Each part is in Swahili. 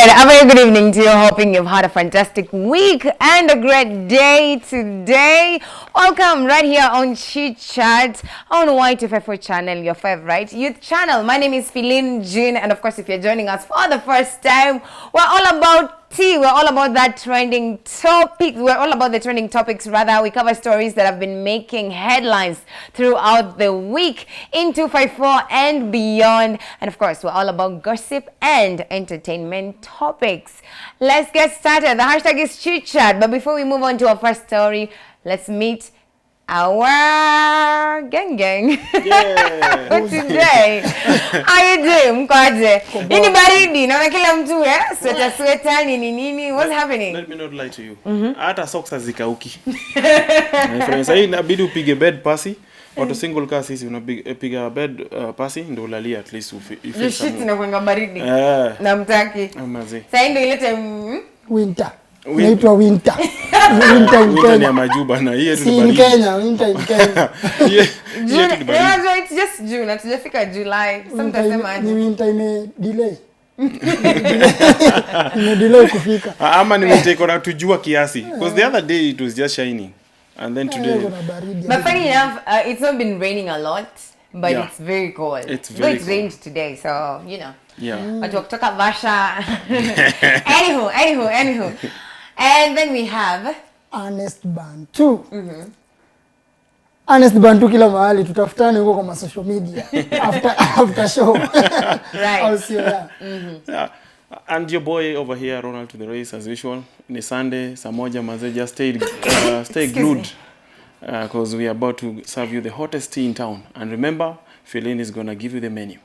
right, a very good evening to you. Hoping you've had a fantastic week and a great day today. Welcome right here on Chit Chat on Y254 channel, your favorite youth channel. My name is Philin Jean, and of course, if you're joining us for the first time, we're all about tea. We're all about that trending topic. We're all about the trending topics. Rather, we cover stories that have been making headlines throughout the week in 254 and beyond. And of course, we're all about gossip and entertainment topics. Let's get started. The hashtag is Chit Chat. But before we move on to our first story, let's meet our gang. Yeah. For today. How you doing, Mkwaje? Ini baridi, naona kila mtu sweater nini. What's happening? Let me not lie to you. Hata socks hazikauki. Sasa hii inabidi upige bed pasi. Auto single car sisi unapiga bed pasi ndio ulalia at least you shit inakuanga baridi. Na mtaki. Sasa ndio ile time winter. Naitwa winter. Winter ni majuba na hii yetu ni baridi. Kenya, winter in Kenya. Yeah, it's just June. Hatujafika July. Sometimes ni winter ime delay. Delay kufika. Ama ni mteko na tujua kiasi because the other day it was just shining and then today. But funny enough, it's not been raining a lot, but yeah, it's very cold. It's very cold. Rained today, so you know. Yeah. But we'll talk about Vasha. Anywho. And then we have Honest Bantu. Honest Bantu kila mahali tutafutane huko kwa social media after show. Right. Also, yeah. Yeah. And your boy over here, Ronald to the race as usual. Ni Sunday, Samoja Maze, just stay glued because we are about to serve you the hottest tea in town. And remember, Philin is gonna give you the menu.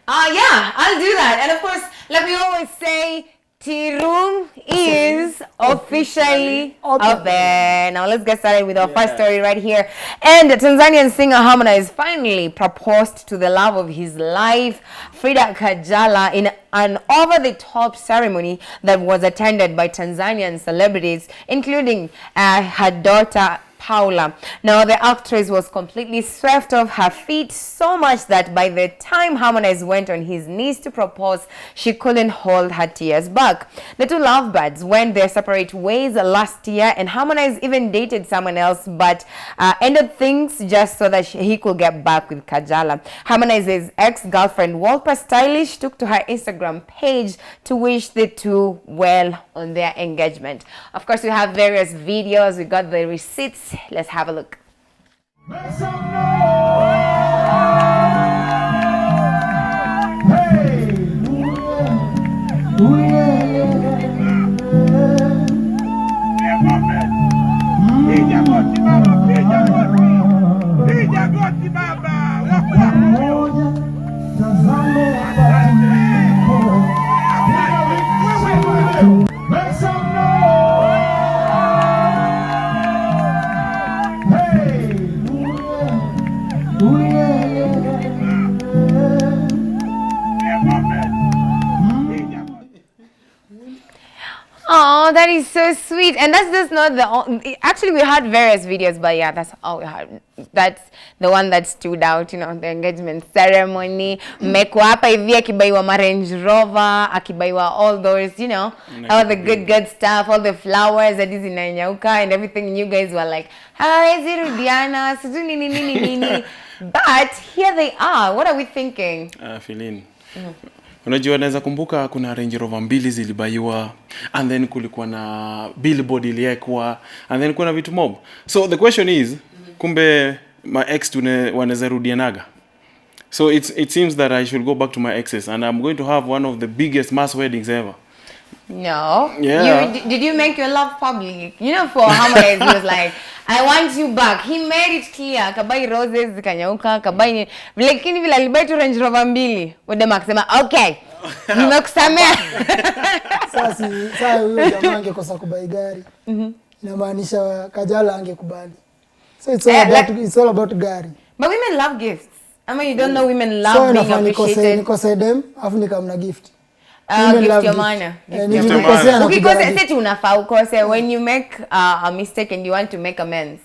Yeah, I'll do that. And of course, like we always say, tea room is officially open. Now let's get started with our first story right here. And the Tanzanian singer Harmonize finally proposed to the love of his life, Frida Kajala, in an over-the-top ceremony that was attended by Tanzanian celebrities, including her daughter Paula. Now, the actress was completely swept off her feet, so much that by the time Harmonize went on his knees to propose, she couldn't hold her tears back. The two lovebirds went their separate ways last year, and Harmonize even dated someone else, but ended things just so that he could get back with Kajala. Harmonize's ex-girlfriend Walper Stylish took to her Instagram page to wish the two well on their engagement. Of course, we have various videos. We got the receipts. Let's have a look. Oh, that is so sweet. And that's just not the only, actually we had various videos, but yeah, that's all we had. That's the one that stood out, you know, the engagement ceremony. Meko hapa hivi akibaiwa Range Rover, akibaiwa all those, you know, all the good stuff, all the flowers that is in zinanyauka and everything. And you guys were like, hi, Zirudiana, sijui nini. But here they are. What are we thinking? Philin. Unajua naweza kumbuka kuna Range Rover mbili zilibaiwa and then kulikuwa na billboard iliekwa and then kuna vitu mob. So the question is, kumbe my ex wanaweza rudianaga. So it seems that I should go back to my exes and I'm going to have one of the biggest mass weddings ever. No. Yeah. Did you make your love public? You know, for Harmonize, he was like, I want you back. He made it clear. Kabai roses, zikanyauka, kabai ni. Lakini vile alibai tu Range Rover mbili. Wodema akasema, okay, nimekusamea. Sasa huyo jamaa angekosa kubai gari. Inamaanisha Kajala angekubali. So it's all about gari. But women love gifts. I mean, you don't know women love being appreciated. Nikose dem, afu nikamna gift. Gift your mana. Ukikose seti unafaa ukose when you make a mistake and you want to make amends.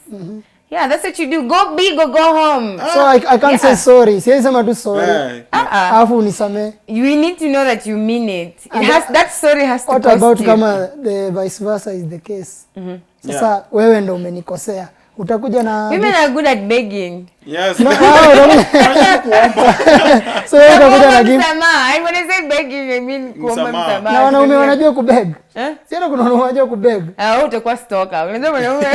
Yeah, that's what you do. Go big or go home. So I can't say sorry. Siwezi sema tu sorry. Alafu unisamee. You need to know that you mean it. That story has to cost you. What about kama the vice versa is the case? Sasa wewe ndo umenikosea. Utakuja na women are good at begging. Yes. No, so wewe utakuja na gift. I when I say begging I mean kuomba msamaha. Na wanaume wanajua kubeg. Siana kuna wanaume wanajua kubeg. Utakuwa stalker. Unajua wanaume.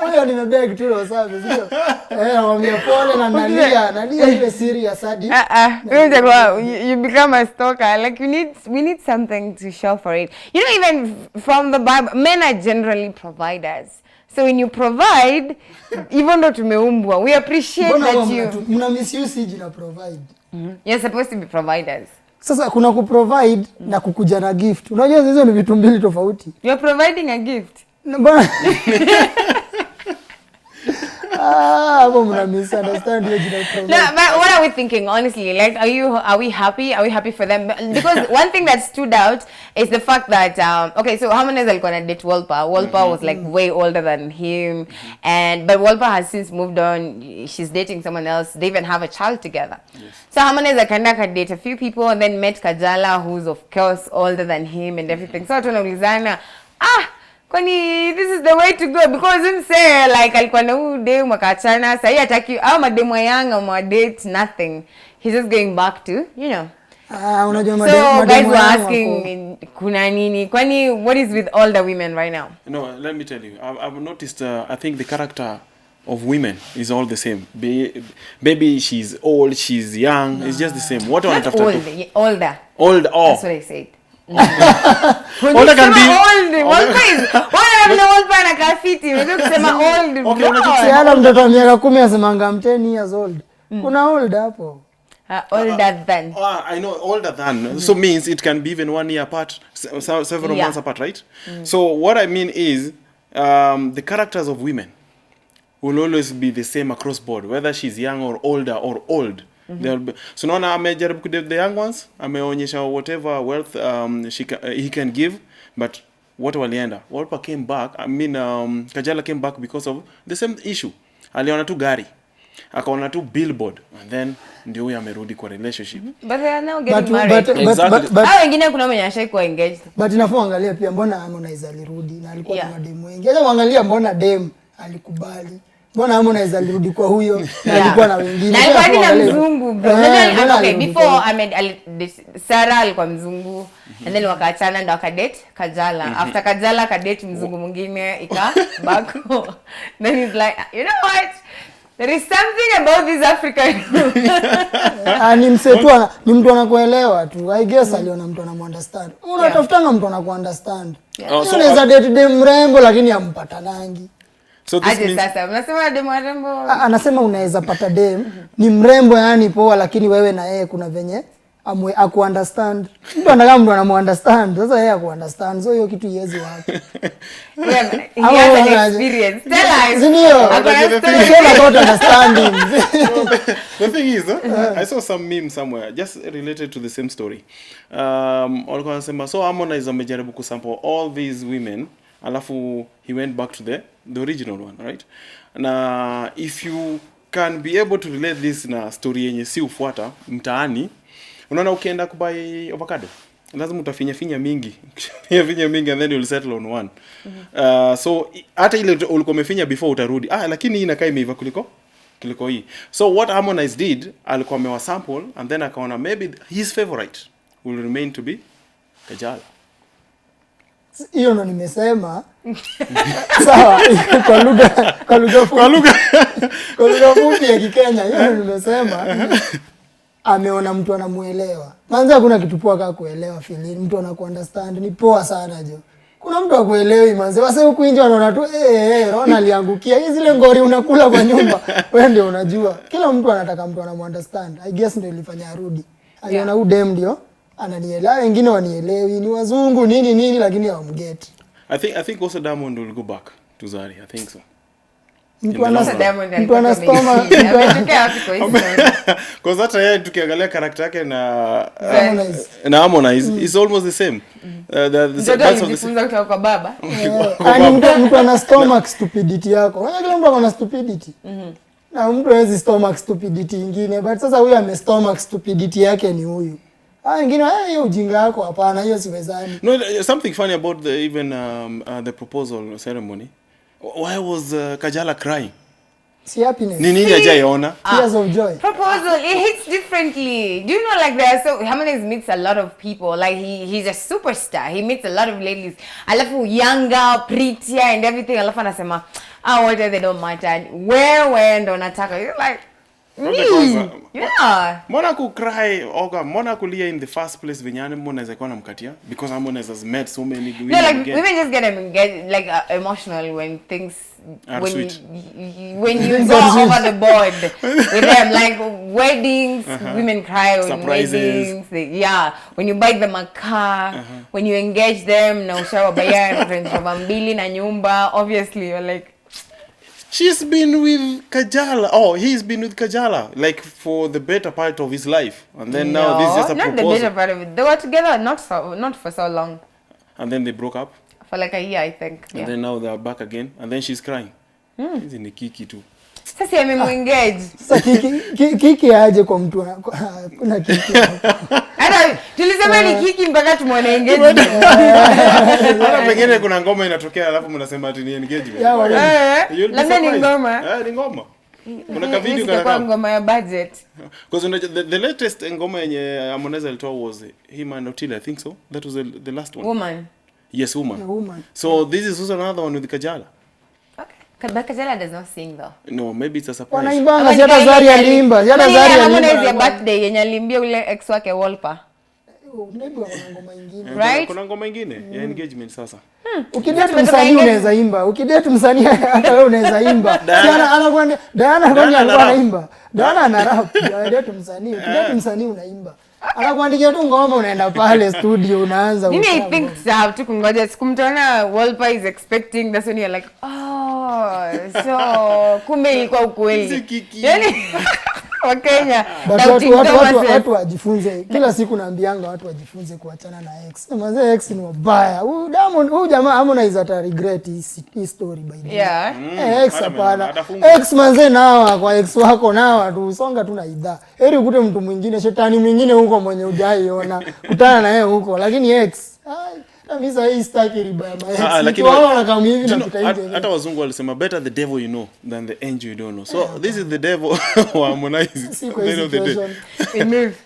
Wewe nimebeg tu leo safi sio? Naambia pole na nalia ile serious hadi. You become a stalker. Like we need something to show for it. You know, even from the Bible, men are generally providers. So when you provide, even though tumeumbwa, we appreciate that you. Mna misuse jina provide. You're supposed to be providers. Sasa kuna kuprovide na kukuja na gift. Unajua hizo ni vitu mbili tofauti. You're providing a gift. Mbona? But what are we thinking, honestly? Like, are we happy? Are we happy for them? Because one thing that stood out is the fact that, okay, so Harmonize alikuwa na date Wolper. Wolper was like way older than him. But Wolper has since moved on. She's dating someone else. They even have a child together. Yes. So Harmonize akaenda date a few people and then met Kajala, who's of course older than him and everything. So tunaulizana, kwani this is the way to go, because him say like alikuwa na huyu dem wakachana, sasa hataki au mademo yanga mwa date nothing, he's just going back to, you know. Unajua so guys were asking kuna nini, kwani what is with all the women right now? No, let me tell you, I've noticed I think the character of women is all the same. Baby, she's old, she's young, it's just the same. What on after older. Oh, that's what I said. Older can be old. Old na kafiti. Wewe kusema old. Okay, unajua mtoto wa miaka 10 asemanga 10 years old. Kuna old hapo. Older than. I know, older than. So means it can be even 1 year apart, several months apart, right? So what I mean is the characters of women will always be the same across board, whether she's young or older or old. So naona amejaribu kudate the young ones, ameonyesha whatever wealth he can give, but what walienda, Wolper came back, Kajala came back because of the same issue. Aliona tu gari, akaona tu billboard, and then ndio huyo amerudi kwa relationship. But they are now getting married. But wengine kuna mwenye ashai engaged. But inapoangalia pia mbona Harmonize alirudi na alikuwa na mademu wengi. Acha muangalia mbona dem alikubali. Mbona Harmonize alirudi kwa huyo na alikuwa na wengine. Na alikuwa na mzungu bro. Okay, before Sarah alikuwa mzungu and then wakaachana ndo akadate Kajala. After Kajala akadate mzungu mwingine ika back. Then he's like, you know what? There is something about this African. Ni msetu, ni mtu anakuelewa tu. I guess aliona mtu anamuunderstand. Unatafutanga mtu anakuunderstand. So unaweza date dem mrembo lakini hampata nangi. So this means sasa unasema dem mrembo, anasema unaweza pata dem ni mrembo yani poa, lakini wewe na yeye kuna venye akuunderstand. Mtu anataka mtu anamuunderstand, sasa yeye akuunderstand, so hiyo kitu iwezi wapi. He has an experience. Tell us. About understanding. The thing is, I saw some meme somewhere just related to the same story. Walikuwa wanasema so Harmonize amejaribu kusample all these women, alafu he went back to the original one, right? Na if you can be able to relate this na story yenye si ufuata mtaani, unaona ukienda kubai avocado lazima utafinya mingi and then you'll settle on one. So hata ile ulikuwa umefinya before utarudi, lakini hii inakaa imeiva kuliko hii. So what Harmonize did, alikuwa amewa sample and then akaona maybe his favorite will remain to be Kajala. Hiyo ndo nimesema. Sawa, kwa lugha fupi ya Kikenya, hiyo ndo nimesema. Ameona mtu anamuelewa. Kwanza kuna kitu poa kama kuelewa feeling, mtu anakuunderstand, ni poa sana jo. Kuna mtu akuelewi manze, wase huku nje wanaona tu Rona aliangukia. Hizi zile ngori unakula kwa nyumba, wewe ndio unajua. Kila mtu anataka mtu anamuunderstand. I guess ndio ilifanya arudi. Aliona huyu dem ndio ananielewa, wengine wanielewi, ni wazungu nini lakini hawamget. I think also Diamond will go back to Zari, I think so. Mtu ana stomach. Because hata yeye tukiangalia character yake na Harmonize is almost the same. The parts of the same kwa baba. Mtu ana stomach stupidity yako. Unajua kila mtu ana stupidity. Na mtu hawezi stomach stupidity nyingine, but sasa huyu ame stomach stupidity yake ni huyu. Wengine hiyo ujinga yako hapana, hiyo siwezani. No, something funny about the proposal ceremony. Why was Kajala crying? See happiness. Nini hajaiona? Tears of joy. Proposal, it hits differently. Do you know, like, there are so Harmonize meets a lot of people. Like, he's a superstar. He meets a lot of ladies. Alafu younger, prettier, and everything. Alafu anasema, what they don't matter. Where ndo nataka. You're like, yeah. Mbona ku cry oga, mbona kulia in the first place venyane mbona za kuwa namkatia because Harmonize has met so many women. No, like women just get like emotional when things when you go over the board with them, like weddings, women cry on surprises. weddings. When you buy them a car, when you engage them, na ushawa baya mbili na nyumba, obviously you're like, she's been with Kajala. Oh, he's been with Kajala like for the better part of his life, and then now this is just a proposal. Not the better part of it. They were together not for so long. And then they broke up. For like a year, I think. And then now they are back again, and then she's crying. Hizi ni kiki tu. Sasa amemengage. Sasa kiki aje kwa mtu kuna kiki. Hata tulisema ni kiki mpaka tumwone engagement. Hata pengine kuna ngoma inatokea alafu mnasema ati ni engagement. Labda ni ngoma. Ni ngoma. Kuna ka video kana ngoma ya budget. Because the latest ngoma yenye Harmonize alitoa was him and Otile, I think so. That was the last one. Woman. Yes, Woman. Yeah, Woman. So this is also another one with Kajala. But Kajala does not sing though. No, maybe it's a surprise. Wanaibanga hata Zari alimba. Hata Zari alimba. Harmonize ya birthday yenye alimbia ule ex wake Wolper. Maybe wana ngoma nyingine. Right? Kuna ngoma nyingine ya engagement sasa. Ukidate msanii unaweza imba. Ukidate msanii hata wewe unaweza imba. Diana anakwambia Diana kwani alikuwa anaimba. Diana ana rap. Ukidate msanii, ukidate msanii unaimba. Anakuandikia tu ngoma unaenda pale studio unaanza. Mimi I think sawa tu kungoja siku mtaona Wolper is expecting, that's when you're like, so kumbe ilikuwa ukweli. Yaani Wakenya watu wajifunze kila siku naambianga watu wajifunze kuachana na ex. Mwanzo ex ni mbaya. Huyu jamaa Harmonize ata regret hii story by the way. Ex hapana. Ex manze nao kwa ex wako nao tu usonga tu na idhaa. Heri ukute mtu mwingine shetani mwingine huko mwenye hujaiona kutana na yeye huko, lakini ex Misa hii staki riba ya max. Lakini wao kama hivi na kutaingia. Hata wazungu walisema better the devil you know than the angel you don't know. So this is the devil wa Harmonize.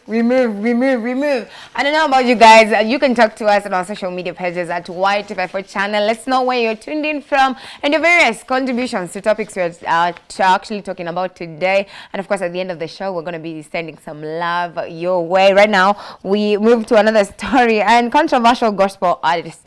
We move. I don't know about you guys. You can talk to us on our social media pages at Y254 channel. Let's know where you're tuned in from and your various contributions to topics we're actually talking about today. And of course, at the end of the show, we're going to be sending some love your way. Right now, we move to another story, and controversial gospel artist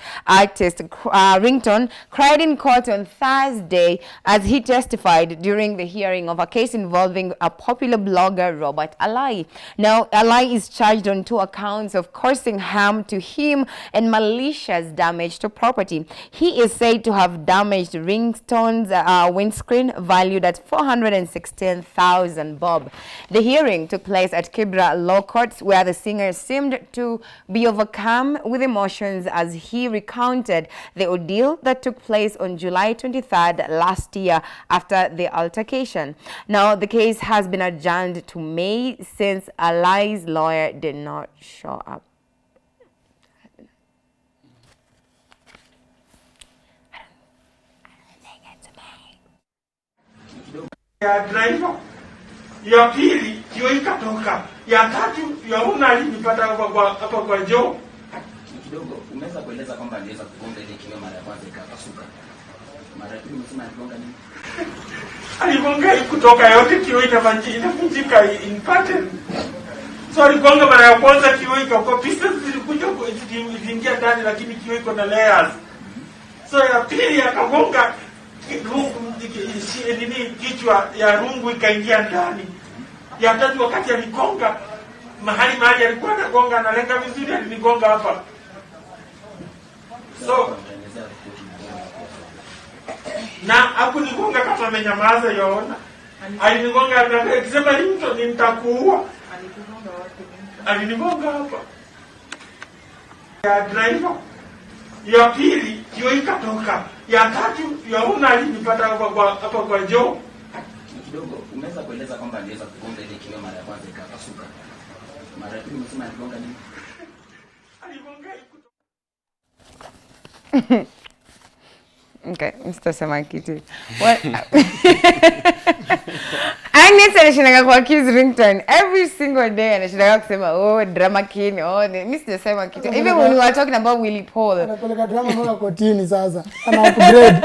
Ringtone cried in court on Thursday as he testified during the hearing of a case involving a popular blogger, Robert Alai. Now, Alai is charged on 2 accounts of causing harm to him and malicious damage to property. He is said to have damaged Ringtone's windscreen valued at 416,000 bob. The hearing took place at Kibra Law Courts, where the singer seemed to be overcome with emotions as he recounted the ordeal that took place on July 23rd last year after the altercation. Now, the case has been adjourned to May since Alai's lawyer did not show up. Ya driver ya pili hiyo ikatoka, ya tatu ya una alinipata hapa kwa Joe. Kidogo umeweza kueleza kwamba aliweza kugonga ile kioo mara ya kwanza ikapasuka. Mara ya pili umesema aligonga nini? Aligonga kutoka yote kioo inavunjika in pattern. So aligonga mara ya kwanza kioo ikakuwa pieces zilikuja kuingia ndani, lakini kioo iko na layers. So ya pili akagonga kichwa ya rungu ikaingia ndani. Ya tatu wakati aligonga mahali alikuwa anagonga analenga vizuri, alinigonga hapa. So Na hakunigonga kama amenyamaza yaona. Alinigonga akisema Ringtone nitakuua. Alinigonga hapa. Ya driver. Ya pili hiyo ikatoka. Ya tatu yaona alinipata hapa kwa Joe. Kidogo umeweza kueleza kwamba aliweza kugonga ile kioo mara ya kwanza ikapasuka. Mara ya pili umesema aligonga nini? Aligonga Okay, sitasema kitu. What? Agnes anashindaga kwa accuse Ringtone every single day, anashindaga kusema oh drama king, oh mimi sijasema kitu. Even when we were talking about Willy Paul, anapeleka drama mpaka kotini sasa. Ana upgrade.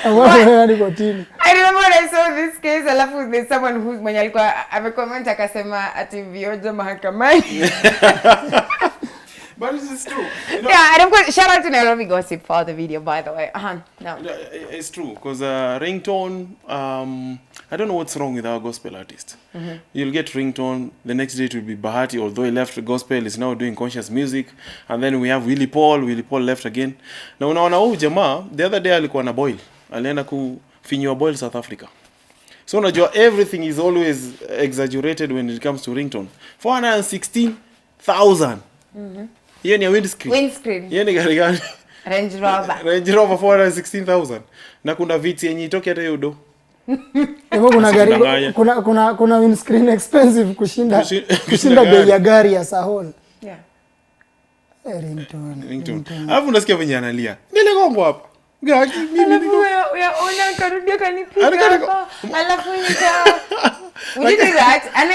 Anaenda kotini. I remember when I saw this case, alafu there's someone who's mwenye alikuwa amecomment akasema ati vioja mahakamani. But this is true. You know, Yeah, and of course, shout out to Nairobi Gossip for the video, by the way. No. it's true, because Ringtone, I don't know what's wrong with our gospel artist. You'll get Ringtone, the next day it will be Bahati, although he left the gospel, is now doing conscious music. And then we have Willy Paul left again. Now unaona huyu jamaa, the other day alikuwa na boil. Alienda kufinywa boil South Africa. So unajua everything is always exaggerated when it comes to Ringtone. 416,000. Hiyo ni windscreen. Hiyo ni gari gani? Range Rover. Range Rover 416,000. Na kuna viti yenye itoke hata hiyo do. Hivyo kuna gari kuna windscreen expensive kushinda bei ya gari ya Sahol. Yeah. Ringtone. Alafu unasikia venye analia. Niligongwa hapa. Gaki mimi Alafu ya ona karudia kanipiga hapa. Alafu we did that, and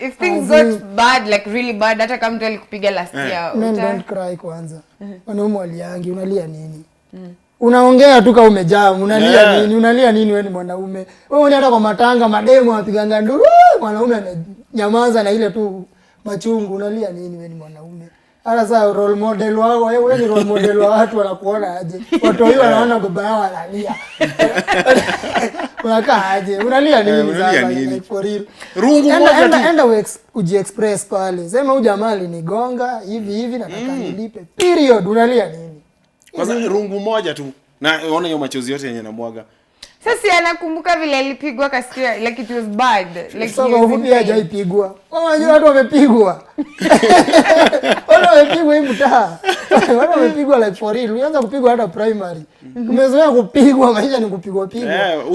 if things got bad, like really bad, hata kama mtu alikupiga last year. Men don't cry kwanza. Wanaume waliangi, unalia nini? Unaongea tu kama umejaa, unalia nini? Unalia nini wewe ni mwanaume? Wewe unaenda hata kwa matanga, mademo wapiganga nduru, mwanaume amenyamaza na ile tu machungu, unalia nini wewe ni mwanaume? Hata sasa role model wao, wewe ni role model wa watu wanakuona aje? Watu wao wanaona baba yao analia. Unakaa aje? Unalia nini sasa? Like for real. Rungu moja tu. Enda ujiexpress pale. Sema huyu jamaa alinigonga hivi nataka nilipe. Period. Unalia nini? Kwanza rungu moja tu. Na unaona hiyo machozi yote yenye namwaga. Sasa anakumbuka vile alipigwa kasikia like it was bad. Like sasa ufupi hajaipigwa. Unajua watu wamepigwa. Watu wamepigwa hii mtaa. Watu wamepigwa like for real. Ulianza kupigwa hata primary. Umezoea kupigwa, maisha ni kupigwa.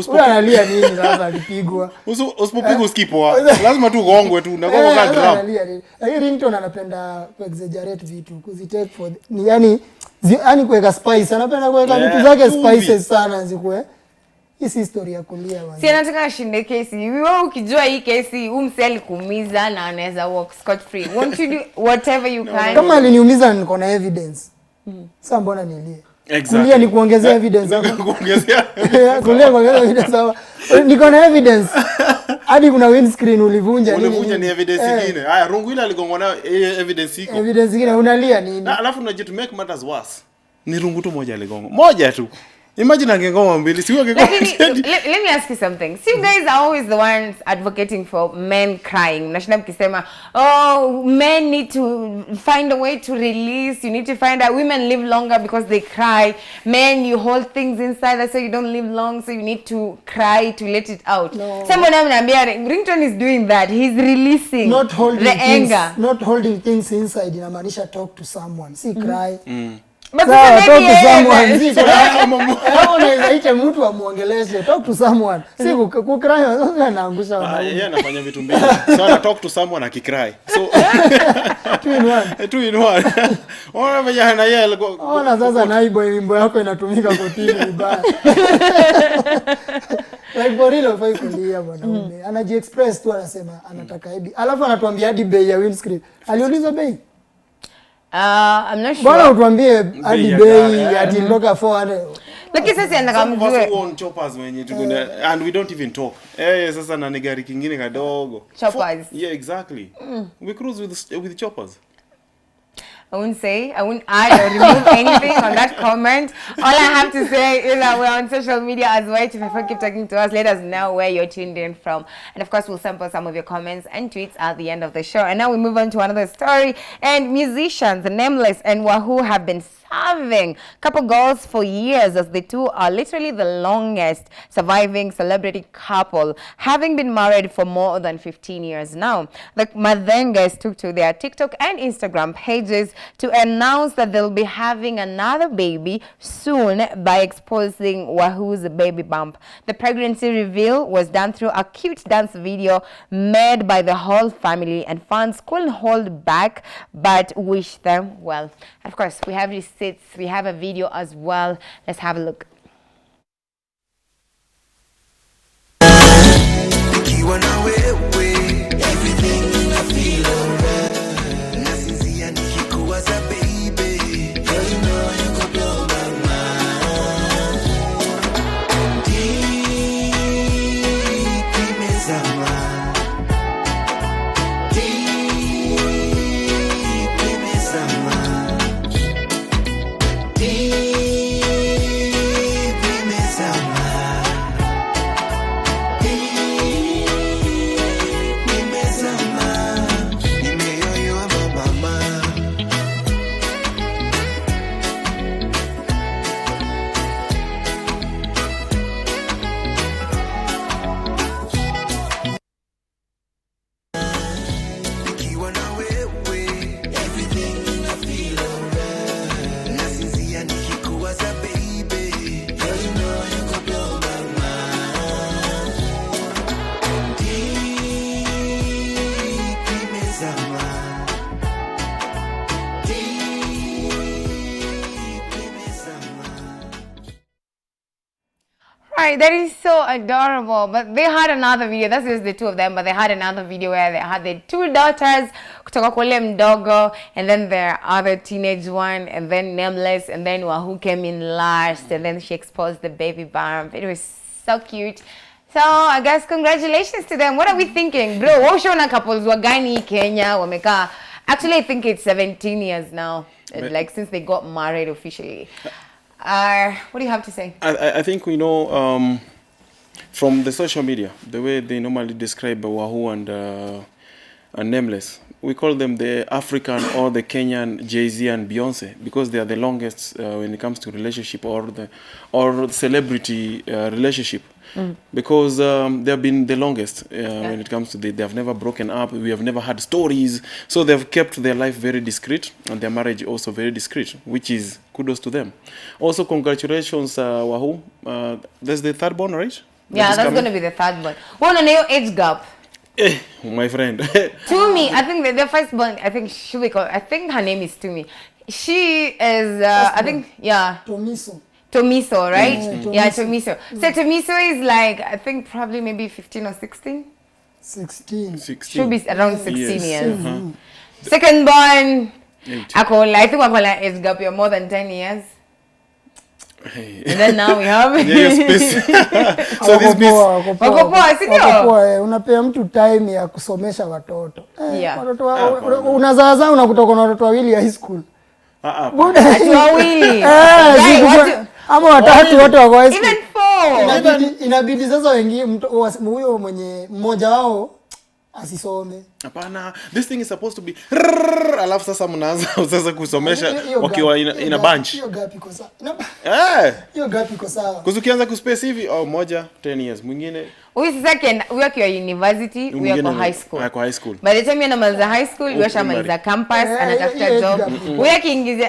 Unalia nini sasa alipigwa? Usipopigwa usikipoa. Lazima tu gongwe tu na gongo ka drum. Hii Ringtone anapenda exaggerate vitu, kuzitake for ni yani kuweka spice. Anapenda kuweka vitu zake spices sana zikwe. Hii historia ya kulia bwana. Si anataka ashinde kesi. Wewe ukijua hii kesi umse alikuumiza na anaweza walk scot free. Won't you do whatever you can? Kama aliniumiza niko na evidence. Sasa mbona nilie? Exactly. Kulia ni kuongezea evidence hapo. Kuongezea. Kuongezea evidence hapo. Niko na evidence. Hadi kuna windscreen ulivunja nini? Ulivunja ni evidence nyingine. Haya rungu ile aligongwa nayo evidence iko. Evidence nyingine unalia nini? Na alafu unajua to make matters worse. Ni rungu tu moja aligongwa. Moja tu. Imagine angengoma mbili, si wangengoma. Let me ask you something. See, you guys are always the ones advocating for men crying. Nashinda mkisema, oh, men need to find a way to release. You need to find out women live longer because they cry. Men, you hold things inside, that's why you don't live long, so you need to cry to let it out. No. Someone Ringtone is doing that. He's releasing the anger. Not holding things inside. Inamaanisha talk to someone. See, cry. But talk to someone. Unaweza ita mtu amuongeleshe. Talk to someone. Si kukry anaangusha wanaume. Yeye anafanya vitu mbili. So ana talk to someone akicry. So two in one. Ona vijana na yeye alikuwa. Ona sasa naibu wimbo yako inatumika kotini vibaya. Like for real of kulia mwanaume. Anajiexpress tu anasema anataka hivi. Alafu anatuambia hadi bei ya windscreen. Aliuliza bei? I'm not sure. Bwana utuambie hadi bei hadi loka 400. Lakini sasa anataka mjue. On choppers wenye tuko and we don't even talk. Sasa na gari kingine kadogo. Choppers. Yeah, exactly. We cruise with choppers. I won't add or remove anything on that comment. All I have to say is that we're on social media as Y254. Keep talking to us. Let us know where you're tuned in from. And of course, we'll sample some of your comments and tweets at the end of the show. And now we move on to another story. And musicians, Nameless and Wahoo, have been having couple goals for years, as the two are literally the longest surviving celebrity couple, having been married for more than 15 years now. The Madhenges took to their TikTok and Instagram pages to announce that they'll be having another baby soon by exposing Wahu's baby bump. The pregnancy reveal was done through a cute dance video made by the whole family, and fans couldn't hold back but wish them well. Of course, we have receipts, we have a video as well. Let's have a look. Right, that is so adorable. But they had another video. That's just the two of them. But they had another video where they had their two daughters, kutoka kule mdogo, and then their other teenage one, and then Nameless, and then Wahu came in last, and then she exposed the baby bump. It was so cute. So I guess congratulations to them. What are we thinking, bro? Washona couples wagani Kenya wameka. Actually, I think it's 17 years now, like since they got married officially. What do you have to say? I think we know from the social media, the way they normally describe Wahu and Nameless. We call them the African or the Kenyan Jay-Z and Beyonce because they are the longest when it comes to relationship or celebrity relationship. Because they have been the longest when it comes to they have never broken up. We have never had stories, so they've kept their life very discreet and their marriage also very discreet, which is kudos to them. Also, congratulations, Wahu. There's the third born, right? Yeah, that's going to be the third one. What on your age gap? My friend. Tumi, I think the first born, I think she we call. I think her name is Tumi. She is, I think, yeah. Tomiso, right? Yeah, Tomiso. So Tomiso is like, I think probably maybe 15 or 16? 16. Should be around 16 Yes. years. Second born, I think Wakola is gap you're more than 10 years. Hey. And then now we have So this means unapea mtu time ya kusomesha watoto. Yeah. Watoto unazaza unakutoka na watoto wawili high school. Watu wawili. Ama watatu wote wako high school. Even 4. Inabidi sasa wengine huyo mwenye mmoja wao asisome. Hapana, this thing is supposed to be alafu sasa mnaanza sasa kusomesha wakiwa in a bunch. Hiyo gap iko sawa. Hiyo gap iko sawa. Kuzukianza kuspace hivi moja 10 years, mwingine huyu second huyu akiwa university, huyu ako high school. Ako high school. By the time anamaliza high school, huyu ashamaliza campus, anatafuta job. Huyu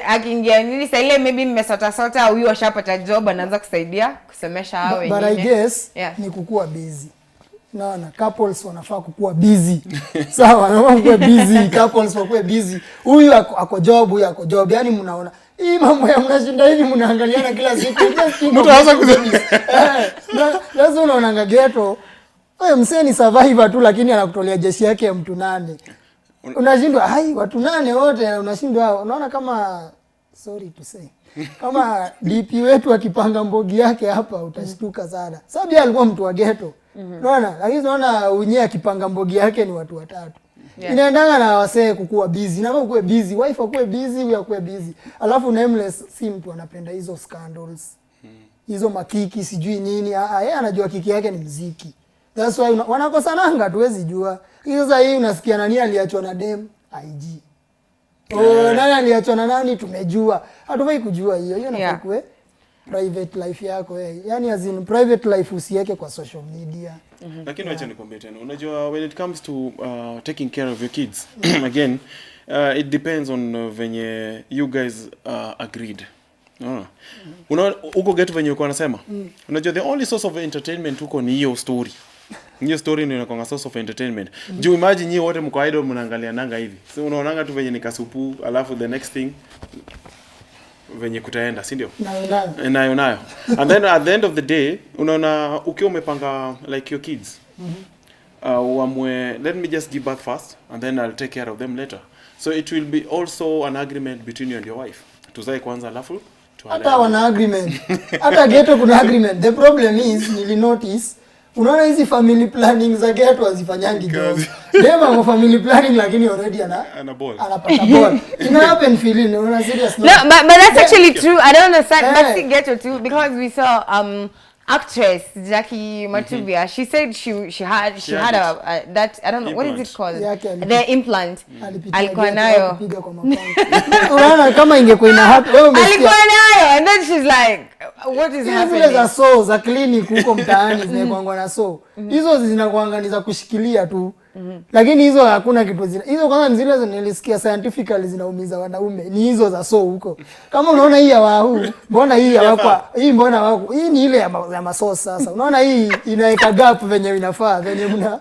akiingia nini sasa ile maybe mmesota huyu ashapata job, anaanza kusaidia kusomesha hao wengine. But I guess ni kukua busy. Naona couples wanafaa kukua busy. Sawa, wanafaa kukua busy, couples wakue busy. Huyu ako job, huyu ako job. Yaani mnaona hii mambo ya mnashinda hivi mnaangaliana kila siku. Mtu anaanza kusema lazima unaona ghetto. Wewe msee ni survivor tu lakini anakutolea jeshi yake ya mtu 8. Unashindwa watu 8 wote unashindwa. Unaona kama sorry to say. Kama DP wetu akipanga mbogi yake hapa utashtuka sana. Sababu alikuwa mtu wa ghetto. Unaona? Lakini unaona unye akipanga mbogi yake ni watu 3. Inaendanga na wasee kukua busy. Na wewe ukue busy, wife akue busy, wewe akue busy. Alafu Nameless si mtu anapenda hizo scandals. Hizo makiki sijui nini. Yeye anajua kiki yake ni muziki. That's why wanakosananga tuwezi jua. Sasa hii unasikia nani aliachwa na dem IG. nani aliachwa na nani tumejua. Hatufai kujua hiyo. Hiyo nafaa kuwe private life yako yani as in private life usiweke kwa social media. Lakini wacha nikwambie tena, unajua when it comes to taking care of your kids again it depends on venye you guys agreed. Uko get venye uko nasema unajua the only source of entertainment huko ni hiyo story. Hiyo story ndio inakuwa source of entertainment. Juu imagine nyinyi wote mko idol mnaangalia nanga hivi. So unaonanga tu venye ni kasupu alafu the next thing venye kutaenda, si ndio? Nayo. And then at the end of the day, unaona ukiwa umepanga like your kids. Let me just give birth first and then I'll take care of them later. So it will be also an agreement between you and your wife. Tuzae kwanza alafu tuale. Hata wana agreement. Hata ghetto kuna agreement. The problem is nili notice unaona hizi family planning za ghetto hazifanyangi job. Dema kwa family planning lakini already anapata ball. Ina happen feeling unaona serious. No, but that's actually true. I don't understand. But see ghetto too because we saw actress Jackie Matubia. She said she had a that I don't know what is it called, the implant. Alikuwa nayo. Unaona kama ingekuwa ina happen wewe umesikia. Alikuwa nayo and then she's like what is happening? Zile za so za clinic huko mtaani zinakuangwa na so. Hizo zinakuanganiza kushikilia tu. Lakini hizo hakuna kitu zina. Hizo kwanza ni zile nilisikia scientifically zinaumiza wanaume. Ni hizo za so huko. Kama unaona hii ya wao, mbona hii hawakwa? Hii mbona wako? Hii ni ile ya masosa sasa. Unaona hii inaweka gap venye inafaa, venye mna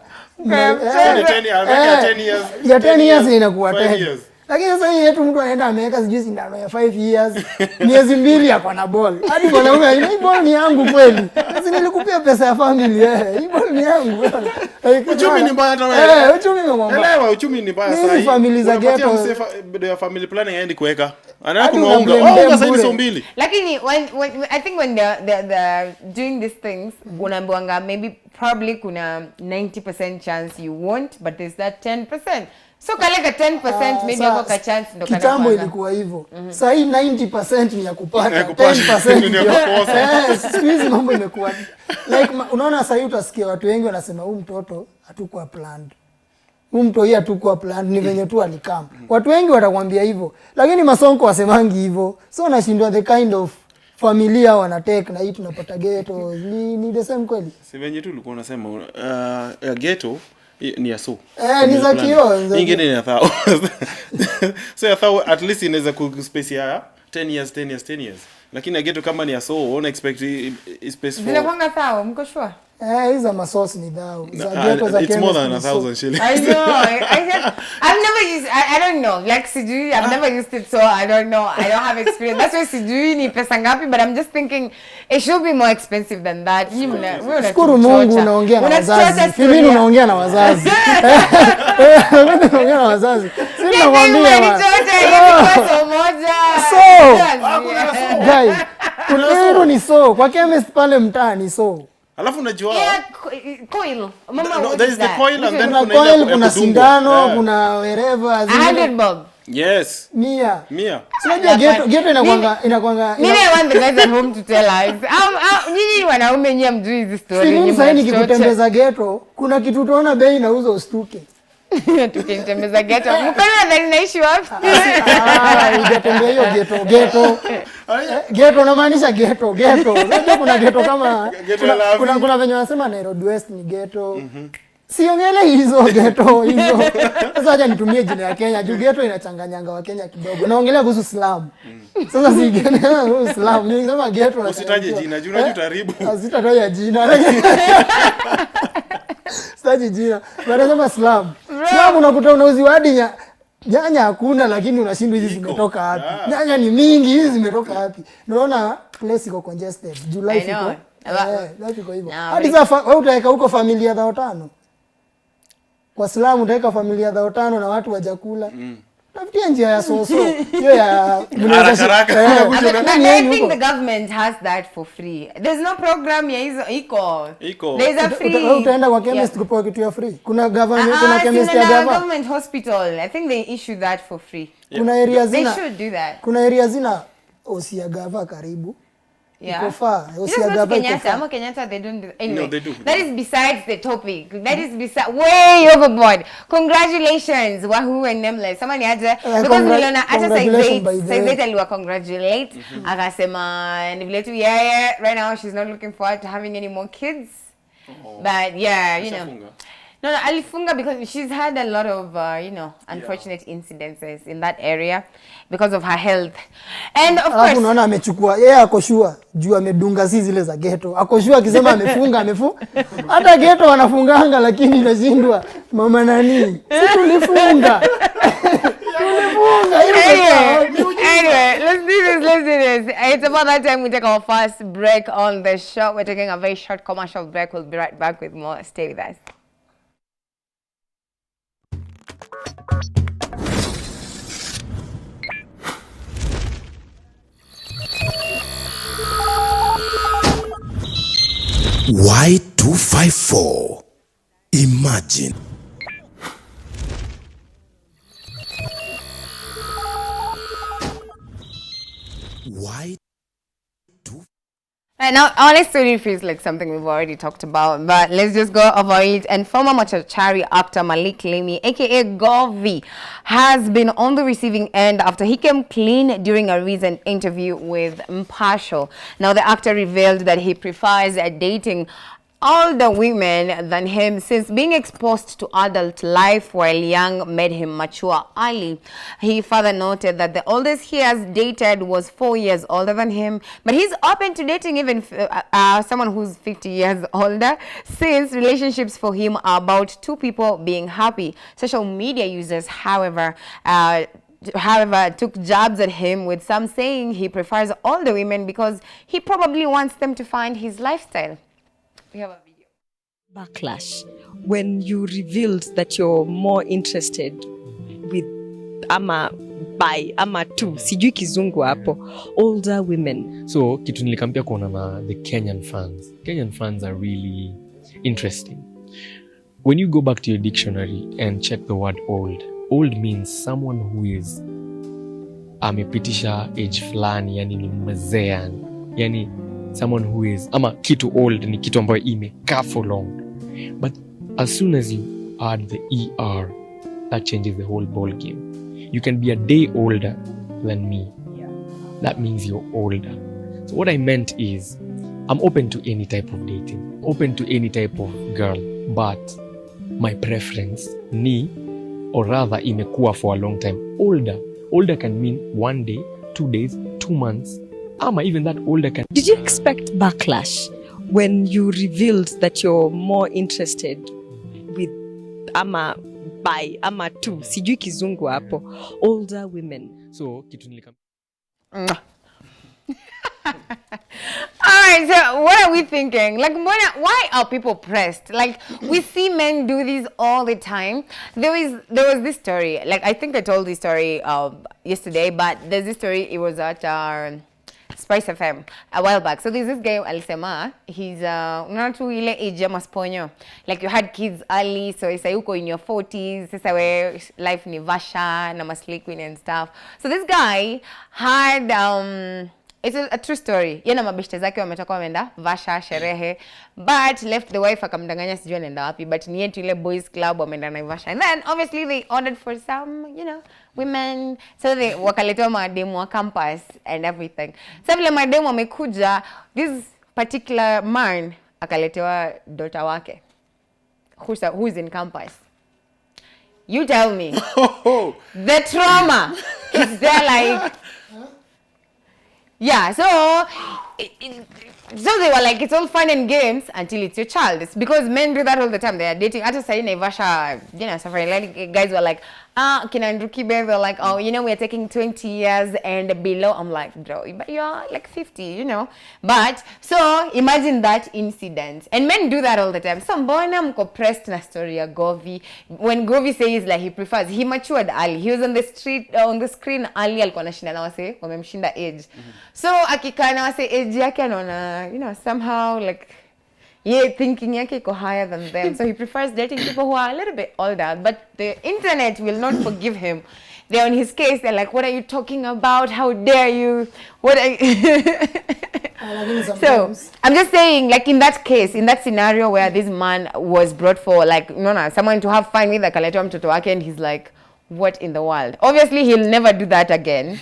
10 years inakuwa 10. Lakini sasa hii yetu mtu anaenda ameweka sijui sindano ya 5 years. Miezi 2 yako na ball. Hadi mwanaume hii ball ni yangu kweli. Sasa nilikupia pesa ya family hii ball ni yangu. Uchumi ni mbaya hata wewe. Uchumi ni mbaya. Elewa uchumi ni mbaya sasa. Hizi family za ghetto ya family planning haendi kuweka. Anakununua unga sasa so mbili. Lakini when I think when they're doing these things unaambiwanga maybe probably kuna 90% chance you won't but there's that 10%. So kaleka 10% maybe yako ka chance ndo kana. Kitambo ilikuwa hivyo. Sasa hii 90% ni ya kupata, 10% ni ya kukosa. Squeeze mambo imekuwa. Like unaona sasa hivi utasikia watu wengi wanasema huyu mtoto hatakuwa planned. Huyu mtoto yeye hatakuwa planned ni venye tu alikam. Watu wengi watakwambia hivyo. Lakini masonko wasemangi hivyo. So unashindwa the kind of familia wanatake na hii tunapata ghetto ni the same kweli. Si venye tu ulikuwa unasema ghetto ni ya so. Ni za kio. Ingine ni ya thao. So ya thao at least inaweza kuspace ya 10 years. Lakini ghetto kama ni ya so, una expect space for. Zinakuanga thao, mko sure? Hizo masosi ni thao. Za ghetto za It's more than 1,000 shillings. I know. I've never used I don't know. Like sijui I've never used it so I don't know. I don't have experience. That's why sijui ni pesa ngapi but I'm just thinking it should be more expensive than that. Shukuru Mungu unaongea na wazazi. Filini unaongea na wazazi. Unaongea na wazazi. Sina kwambia bwana. So, guys, kuna ni so. Kwa chemist pale mtaani so. Alafu unajua coil. Mama there is the coil and then kuna sindano, kuna wherever 100 bob. Yes. 100. Unajua ghetto inakuanga Mimi I want the guys at home to tell us. Nyinyi wanaume nyinyi mjui hizi story nyinyi. Sasa nikikutembeza ghetto, kuna kitu utaona bei inauza ustuke. Tukitembeza ghetto. Mkono ndani naishi wapi? Unatembea hiyo ghetto. Ghetto unamaanisha ghetto. Unajua kuna ghetto kama kuna venye wanasema Nairobi West ni ghetto. Siongele hizo ghetto hizo. Sasa acha nitumie jina ya Kenya. Juu ghetto inachanganyanga wa Kenya kidogo. Naongelea kuhusu Islam. Sasa si ghetto Islam. Ningesema ghetto usitaje jina. Juu unajua utaharibu. Sitataja jina. Sitaji jina. Wanasema Islam. Islam unakuta unauziwa hadi nyanya hakuna lakini unashindwa hizi zimetoka wapi. Nyanya ni mingi hizi zimetoka wapi. Unaona place iko congested. Juu life iko. Life iko hivyo. Hadi sasa wewe utaweka huko familia za 5. Kwa Islam utaweka familia za 5 na watu wajakula. Tafutia njia ya soso. Hiyo ya I think the government has that for free. There's no program ya hizo iko. There's a free. Utaenda kwa chemist kupewa kitu ya free. Kuna government kuna chemist ya government hospital. I think they issue that for free. Kuna area zina. They should do that. Kuna area zina osia gava karibu. Yeah. Iko far. You just go to Usiagava iko Kenyatta. far. Ama Kenyatta, they don't do that. Anyway, No, they do. That is besides the topic. That is way overboard. Congratulations, Wahoo and Nameless. Somebody had because niliona hata congratulations by the way. Saizet aliwa congratulate. Akasema ni vile tu yeye right now she's not looking forward to having any more kids. But yeah, you know. No, alifunga because she's had a lot of, unfortunate incidences in that area because of her health. And of course... unaona amechukua, yeye akoshua, juu amedunga si zile za ghetto. Akoshua akisema amefunga. Hata ghetto wanafunganga lakini inashindwa. Mama nani? Si tulifunga. Anyway, let's do this. It's about that time we take our first break on the show. We're taking a very short commercial break. We'll be right back with more. Stay with us. Y254. Imagine. Y2. Right now, our story feels like something we've already talked about, but let's just go over it. And former machachari actor Malik Lemi, aka Govi, has been on the receiving end after he came clean during a recent interview with Mpasho. Now, the actor revealed that he prefers dating older women than him since being exposed to adult life while young made him mature early. He further noted that the oldest he has dated was 4 years older than him, but he's open to dating even someone who's 50 years older since relationships for him are about two people being happy. Social media users, however, took jabs at him, with some saying he prefers older women because he probably wants them to find his lifestyle. We have a video. Backlash when you revealed that you're more interested with ama tu sijui kizungu hapo older women. So kitu nilikampia kuona na the Kenyan fans are really interesting. When you go back to your dictionary and check the word old means someone who is amepitisha age fulani, yani ni mzee, yani someone who is ama kitu old ni kitu ambayo imekaa for long. But as soon as you add the ER, that changes the whole ball game. You can be a day older than me. That means you're older. So what I meant is I'm open to any type of dating, open to any type of girl, but my preference ni, or rather imekuwa for a long time, older can mean 1 day, 2 days, 2 months, ama even that older can. Did you expect backlash when you revealed that you're more interested with ama tu sijui kizungu hapo older women? So kitu nilika. Alright, so what are we thinking? Like, why are people pressed? Like, we see men do this all the time. There was this story, like, I think I told this story yesterday, but there's this story, it was at Spice FM a while back. So there's this guy alisema, he's not too ile age ya masponyo. Like, you had kids early, so isa yuko in your 40s, sasa we life ni vasha na masli queen and stuff. So this guy had it's a true story. Yeye na mabeshte zake wametoka wameenda vasha sherehe, but left the wife akamdanganya sijui anaenda wapi, but ni yetu ile boys club wameenda Naivasha. And then obviously they ordered for some, women, so they wakaletewa mademu wa campus and everything. So vile mademu wamekuja, this particular man akaletewa daughter wake who's in campus. You tell me. The trauma is there, like. Yeah, so they were like, it's all fun and games until it's your child. It's because men do that all the time. They are dating. At a Naivasha, Safari, like, guys were like, Kina and Rukibe were like, oh, we are taking 20 years and below. I'm like, bro, but you're like 50, But, so, imagine that incident. And men do that all the time. So, mbona mko pressed na story ya Govi. When Govi says like he matured early. He was on the screen early, alikuwa anashinda na wase, wamemshinda age. So, akikaa na wase age yake anaona, somehow like, thinking yake iko higher than them. So he prefers dating people who are a little bit older. But the internet will not forgive him. They're on his case. They're like, what are you talking about? How dare you? What are you? So I'm just saying, like in that case, in that scenario where this man was brought for like someone to have fun with, akaleta mtoto wake, and he's like, what in the world? Obviously he'll never do that again.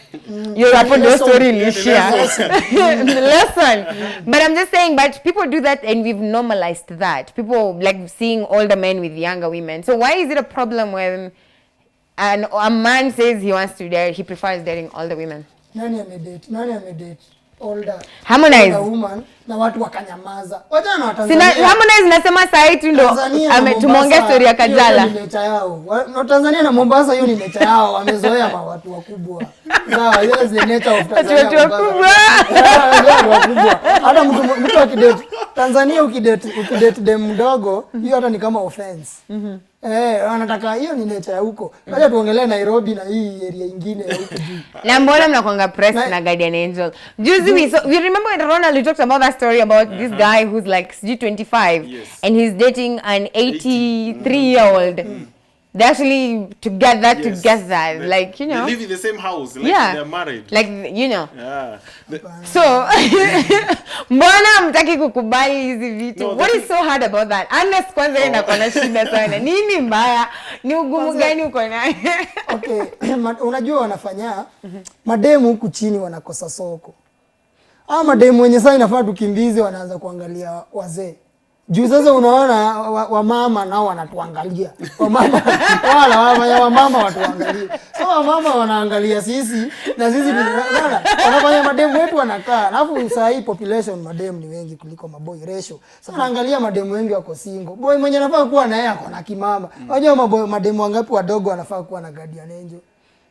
You're up on the story, lesson. But I'm just saying, but people do that, and we've normalized that. People like seeing older men with younger women. So why is it a problem when a man says he wants to date, he prefers dating older women? Nani amedate older woman na watu wakanyamaza. Wacha na Tanzania. Harmonize nasema saa hii tu ndo tumeongea story ya Kajala. Ni nature yao. Na Tanzania na Mombasa hiyo ni nature yao. Wamezoea watu wakubwa. Sawa, hiyo is the nature of Tanzania. Watu wakubwa. Hata mtu akidate Tanzania ukidate dem mdogo, hiyo hata ni kama offense. Wanataka hiyo ni nature ya huko. Wacha tuongelee Nairobi na hii area nyingine ya huko juu. Na mbona mnakwanga press na Guardian Angel? Juzi we remember when Ronald talked about that story about this guy who's like 25 and he's dating an 83-year-old. They actually together, like, they live in the same house, like they're married. Like, so, mbona mtaki kukubali hizi vitu? What is so hard about that? Unless kwanza inakuwa na shida sana. Nini mbaya? Ni ugumu gani uko nayo? Okay, unajua wanafanya mademu huku chini wanakosa soko. Mademu wenye sasa inafaa tukimbize wanaanza kuangalia wazee. Juu sasa unaona wamama nao wanatuangalia. Wamama watuangalia. So wamama wanaangalia sisi na sisi wanafanya mademu wetu wanakaa. Alafu saa hii population mademu ni wengi kuliko maboy ratio. So wanaangalia mademu wengi wako single. Boy mwenye anafaa kuwa na yeye ako na kimama. Unajua mademu wangapi wadogo wanafaa kuwa na guardian angel.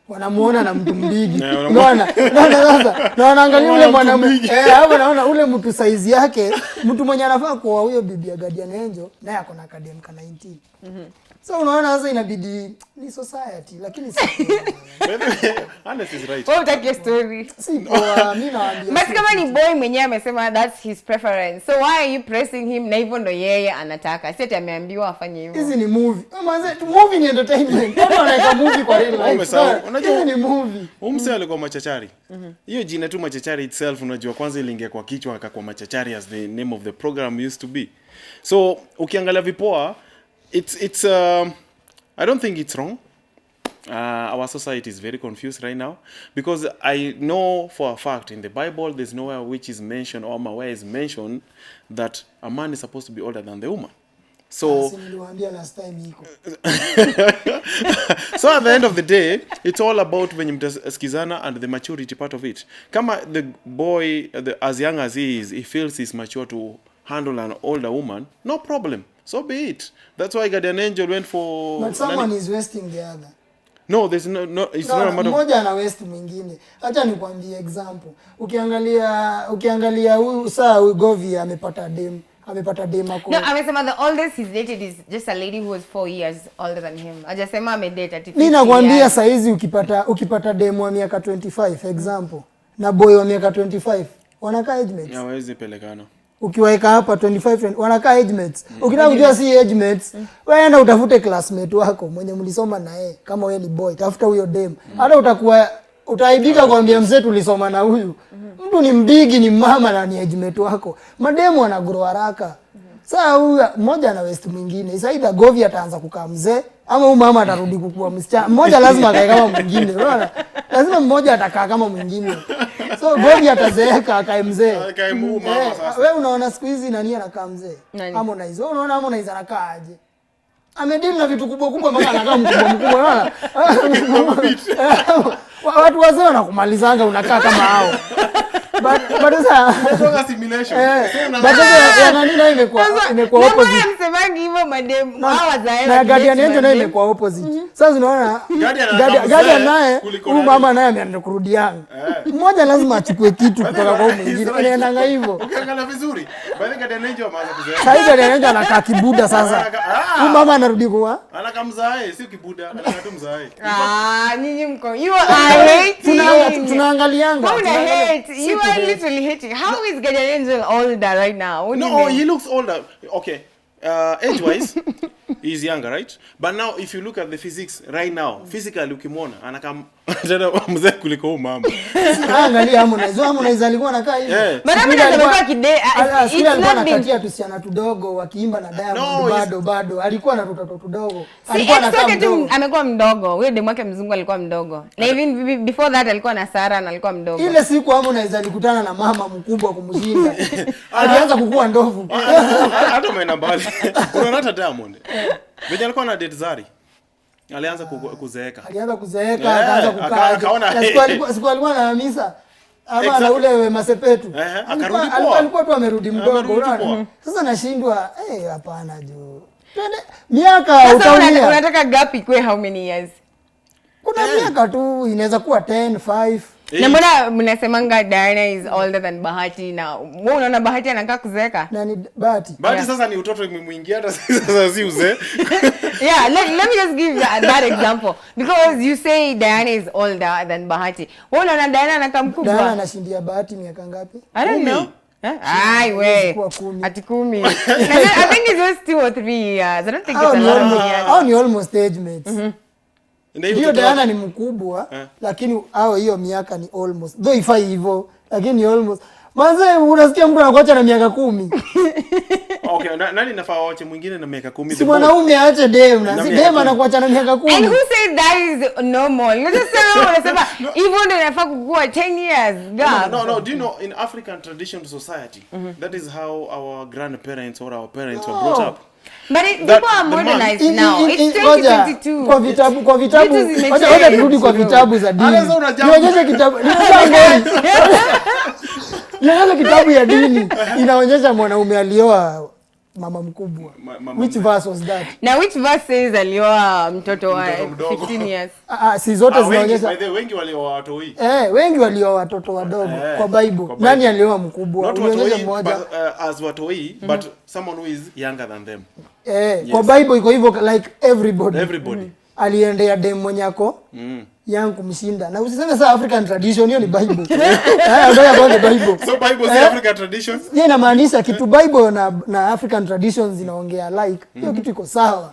Wanamuona na mtu mbigi. Unaona sasa. Na wanaangalia ule mwanamume. Hapo naona ule mtu size yake, mtu mwenye anafaa kuwa huyo bibi ya guardian angel, naye ako na kadem ka 19. So unaona sasa inabidi ni society, lakini si Honest is right. What take your story? Si poa, mimi naambia. But kama ni boy mwenyewe amesema that's his preference. So why are you pressing him na hivyo ndo yeye anataka? Si ati ameambiwa afanye hivyo. Hizi ni movie. Movie ni entertainment. Kama wanaweka movie kwa real life. Unajua ni movie. Umse alikuwa machachari. Hiyo jina tu machachari itself unajua kwanza iliingia kwa kichwa akakuwa machachari as the name of the program used to be. So ukiangalia vipoa it's I don't think it's wrong. Our society is very confused right now because I know for a fact in the Bible there's nowhere which is mentioned or where is mentioned that a man is supposed to be older than the woman. So so at the end of the day it's all about when you mtaskizana and the maturity part of it. Kama the boy as young as he is, he feels he's mature to handle an older woman, no problem. So be it. That's why Guardian Angel went for. But someone is wasting the other. No, there's no. It's not a matter of. Mmoja ana waste mwingine. Acha nikwambie example. Ukiangalia huyu saa Govi amepata dem ako. No, amesema the oldest he's dated is just a lady who was 4 years older than him. Hajasema amedate ati 50. Mimi nakwambia saa hizi ukipata dem wa miaka 25 example na boy wa miaka 25 wanakaa age mates. Hawezi pelekana. Ukiwaeka hapa 25 wanakaa age mates. Ukitaka kujua si age mates, wewe enda utafute classmate wako mwenye mlisoma na yeye. Kama wewe ni boy, tafuta huyo dem. Hata utaibika kuambia mzee tulisoma na huyu. Mtu ni mbigi, ni mama na ni age mate wako. Mademu wanagrow haraka. Sasa huyu mmoja na waste mwingine. Sasa either Govi ataanza kukaa mzee ama huyu mama atarudi kukua msichana. Mmoja lazima akae kama mwingine. Unaona? Lazima mmoja atakaa kama mwingine. So Govi atazeeka akae mzee. Akae mama sasa. Wewe unaona siku hizi nani anakaa mzee? Harmonize. Wewe unaona Harmonize anakaa aje? Amedili na vitu kubwa mpaka anakaa mkubwa unaona? Watu wazee wanakumalizanga unakaa kama hao. But sasa kutoka simulation. But sasa nani na imekuwa opposite. Msemaji hivyo madem hawa zae. Na Guardian Angel naye imekuwa opposite. Sasa unaona Guardian naye huyu mama naye ameanza kurudiana. Mmoja lazima achukue kitu kutoka kwa mwingine. Inaendanga hivyo. Ukiangalia vizuri, bali Guardian Angel ameanza kuzoea. Sasa Guardian Angel anakaa kibuda sasa. Huyu mama anarudi kwa anakamzae, si kibuda, anakaa tu mzae. Nyinyi mko. You are hating. Tunaangalianga. You are literally hating. How is Guardian Angel older right now? No, he looks older. Okay. age-wise, he's younger, right? But now, if you look at the physics right now, physically, ukimwona anakam tena mzee kuliko mama. Angalia Harmonize alikuwa anakaa hivi. But Harmonize amekuwa alikuwa anakatia tusiana tudogo wakiimba na Diamond bado alikuwa na tutoto tudogo. Alikuwa anakaa mdogo. Amekuwa mdogo. Huyo demu wake mzungu alikuwa mdogo. Na even before that alikuwa na Sara na alikuwa mdogo. Ile siku Harmonize alikutana na mama mkubwa kumshinda. Alianza kukua ndovu. Hata maana mbali. Unaona hata Diamond. Vijana alikuwa na date Zari. Alianza kuzeeka. Akaanza kukaa. Akaona siku alikuwa na Hamisa. Ama na ule Masepetu. Alikuwa tu amerudi mdogo. Sasa nashindwa, hapana jo. Miaka utaumia. Unataka gap ikue how many years? Kuna miaka tu inaweza kuwa 10, 5. Na mbona mnasemanga Diana is older than Bahati na wewe unaona Bahati anakaa kuzeeka? Nani Bahati? Bahati sasa ni utoto imemuingia hata sasa si uzee. Yeah, let me just give that example because you say Diana is older than Bahati. Wewe unaona Diana anakaa mkubwa? Diana anashindia Bahati miaka ngapi? I don't know. Ai we. Ati 10. I think it's just 2 or 3 years. I don't think it's a lot of years. Hao ni almost age mates. Ndio Diana ni mkubwa lakini hao hiyo miaka ni almost. Though ifai hivyo lakini ni almost. Manze unasikia mtu anakuacha na miaka 10. Okay, nani nafaa waache mwingine na miaka 10? Si mwanaume aache dem na si dem anakuacha na miaka 10. And who said that is normal? Let's just say even ndio inafaa kukua 10 years. No, do you know in African traditional society that is how our grandparents or our parents were brought up. But people are modernized now. It's 2022. Kwa vitabu. Wacha turudi kwa vitabu za dini. Nionyeshe kitabu. Nionyeshe kitabu ya dini. Inaonyesha mwanaume alioa mama mkubwa. Which verse was that? Now which verse says alioa mtoto wa 15 years? Si zote zinaonyesha. Wengi walioa watoi. Wengi walioa watoto wadogo kwa Bible. Nani alioa mkubwa? Unaonyesha mmoja as watoi but someone who is younger than them. Kwa Bible iko hivyo like everybody. Aliendea dem mwenyako yangu kumshinda. Na usiseme saa African tradition hiyo ni Bible. Ndio kwa Bible. So Bible is African traditions. Yeye inamaanisha kitu Bible na African traditions zinaongea like hiyo kitu iko sawa.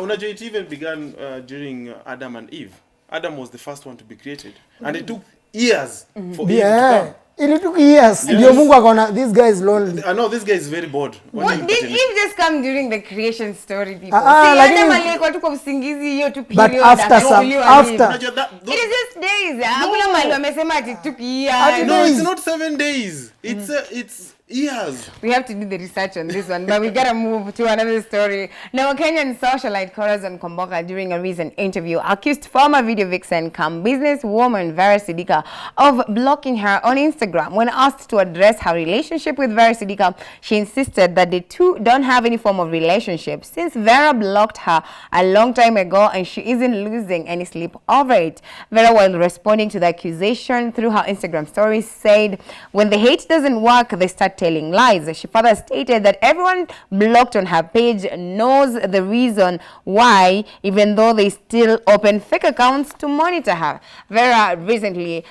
Unajua it even began during Adam and Eve. Adam was the first one to be created and it took years for Eve to come. It took years. Ndio Mungu akaona this guy is lonely. I know this guy is very bored. What did Eve just come during the creation story people? Adam alikuwa tu kwa usingizi hiyo tu period. But after it is just days. Hakuna mali wamesema ati took years. No, it's not 7 days. It's years. We have to do the research on this one, but we gotta move to another story. Now, a Kenyan socialite Corazon Komboka, during a recent interview, accused former video vixen cum businesswoman Vera Sidika of blocking her on Instagram. When asked to address her relationship with Vera Sidika, she insisted that the two don't have any form of relationship since Vera blocked her a long time ago and she isn't losing any sleep over it. Vera, while responding to the accusation through her Instagram stories, said, "When the hate doesn't work, they start telling lies." She further stated that everyone blocked on her page knows the reason why, even though they still open fake accounts to monitor her. Vera recently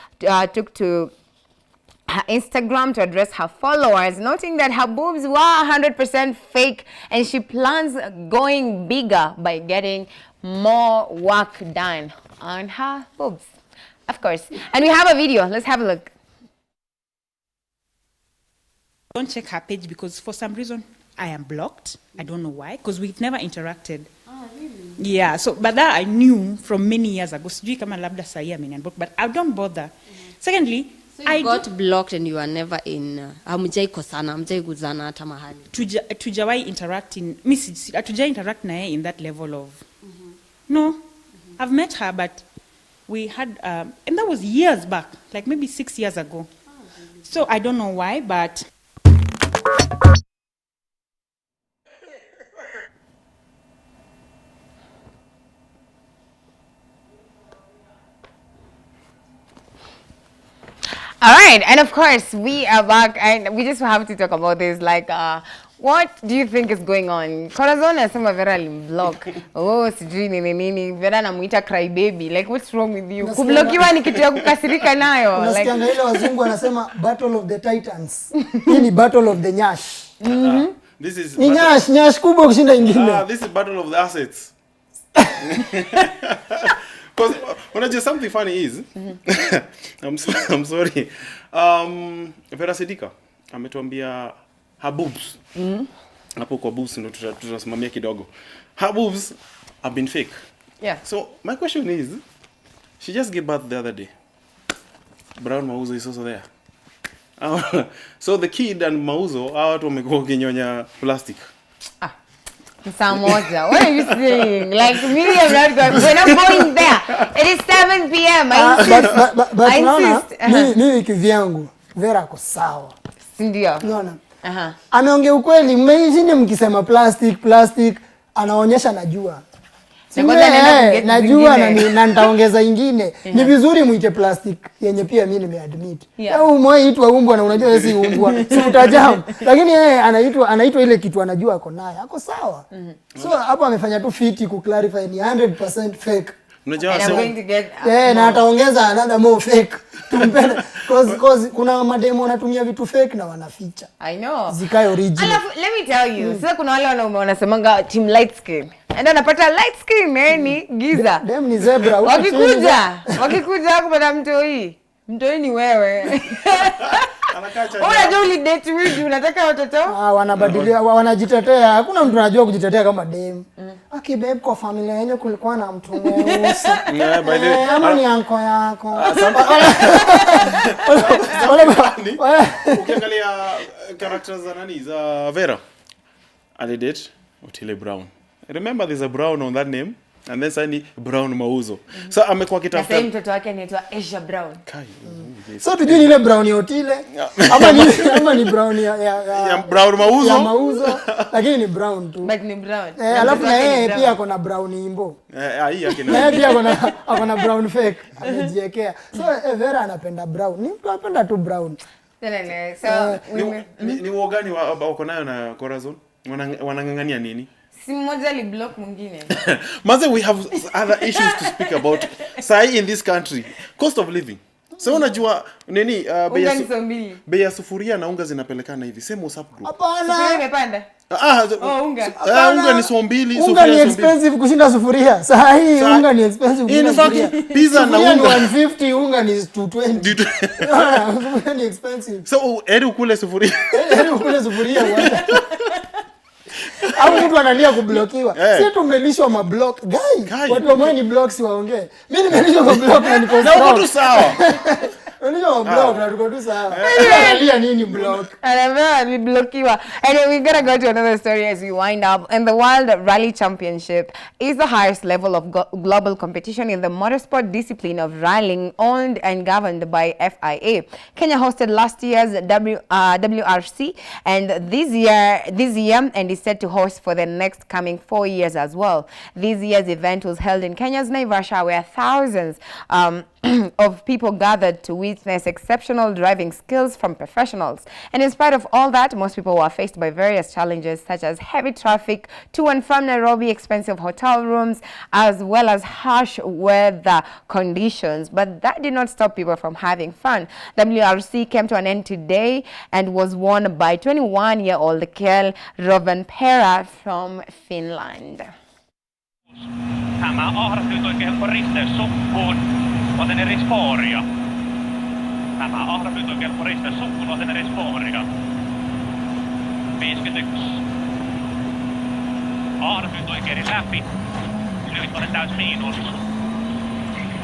took to her Instagram to address her followers, noting that her boobs were 100% fake and she plans going bigger by getting more work done on her boobs. Of course. And we have a video. Let's have a look. Don't check her page because for some reason I am blocked. I don't know why, because we've never interacted. Oh, really? Yeah, so but that I knew from many years ago. Sijui kama labda sahi ameniunblock, but I don't bother. Secondly, so you got blocked and you are never in hamjai kosana, hamjai guzana hata mahali. Tujawai interact in tujai interact na yeye in that level of no. I've met her but we had and that was years back, like maybe 6 years ago. Oh, really? So I don't know why, but all right, and of course we are back and we just have to talk about this, like what do you think is going on? Corazon anasema Vera alimblock. Oh, sijui nini. Vera anamuita cry baby. Like what's wrong with you? Kublokiwa ni kitu ya kukasirika nayo. Unasikia ile wazungu wanasema battle of the titans. Hii ni battle of the nyash. This is Ni nyash kubwa kushinda ingine. this is battle of the assets. Because unajua something funny is I'm sorry. Vera Sidika ametuambia her boobs. Hapo kwa boobs ndo tutasimamia kidogo. Her boobs have been fake. Yeah. So my question is, she just gave birth the other day. Brown Mauzo is also there. So the kid and Mauzo, hawa watu wamekuwa kinyonya plastic. Saa moja. What are you saying? Like me, I'm not going. We're not going there. It is 7 p.m. I insist. But I insist. Mimi kivyangu Vera ako sawa. Ndio. Unaona? Ameongea ukweli, mmeshinde mkisema plastic, anaonyesha najua. Najua na nitaongeza ingine. Ni vizuri muite plastic yenye pia mimi nimeadmit. Au mwaitwa umbwa na unajua yeye si umbwa. Si utajamu. Lakini yeye anaitwa ile kitu anajua ako naye. Ako sawa. So hapo amefanya tu fiti ku clarify ni 100% fake. Unajua na ataongeza another more fake. Tumpende cause kuna mademo wanatumia vitu fake na wanaficha. I know. Zikae original. Let me tell you. Sasa kuna wale wanasemanga team light skin. And anapata light skin ni giza. Dem ni zebra. Wakikuja kupata mtoi. Mtoi ni wewe. Unajua uli date wiji unataka watoto? Wanabadilia, wanajitetea. Hakuna mtu anajua kujitetea kama dem. Babe, kwa familia yenyewe kulikuwa na mtu mweusi. Ama ni anko yako. Ukiangalia characters za nani za Vera alidate Otile Brown. Remember there's a Brown on that name and then suddenly Brown Mauzo. So amekuwa kitafuta. Sasa mtoto wake anaitwa Asia Brown. So tujui ile Brown ya Otile ama ni Brown ya Brown Mauzo. Ya Mauzo lakini ni Brown tu. But ni Brown. Alafu na yeye pia ako na Brown imbo. Hii yake na yeye pia ako na Brown fake amejiwekea. So Vera anapenda Brown. Ni mtu anapenda tu Brown. So ni wogani wako nayo na Corazon? Wanangangania nini? Si mmoja li block mwingine. Maze, we have other issues to speak about. Sai in this country, cost of living. So unajua nini bei ya sufuria na unga zinapelekana hivi. Same WhatsApp group. Hapana. Sufuria imepanda. Unga. Unga ni so mbili, unga ni expensive kushinda sufuria. Sasa hii unga ni expensive. In fact, pizza na unga 150, unga ni 220. Sufuria ni expensive. So eri ukule sufuria. Eri ukule sufuria wala. Au mtu analia kublokiwa. Sisi tumelishwa mablock. Guy. Watu ambao ni blocks waongee. Mimi nimelishwa mablock na niko sawa. Na uko sawa. Unajua block na tuko tu sawa. Analia nini block? Anambia ni blokiwa. Anyway, we're going to go to another story as we wind up. And the World Rally Championship is the highest level of global competition in the motorsport discipline of rallying, owned and governed by FIA. Kenya hosted last year's WRC and this year and is set to host for the next coming 4 years as well. This year's event was held in Kenya's Naivasha, where thousands of people gathered to witness exceptional driving skills from professionals. And in spite of all that, most people were faced by various challenges such as heavy traffic to and from Nairobi, expensive hotel rooms, as well as harsh weather conditions. But that did not stop people from having fun. WRC came to an end today and was won by 21-year-old Kel Rovanperä from Finland. Tämä ahdattui oikein helppo risteys sukkuun, oten eri spooria. Tämä ahdattui oikein helppo risteys sukkuun, oten eri spooria. 51. Ahdattui oikein läpi, lyhyt oten täys miinus.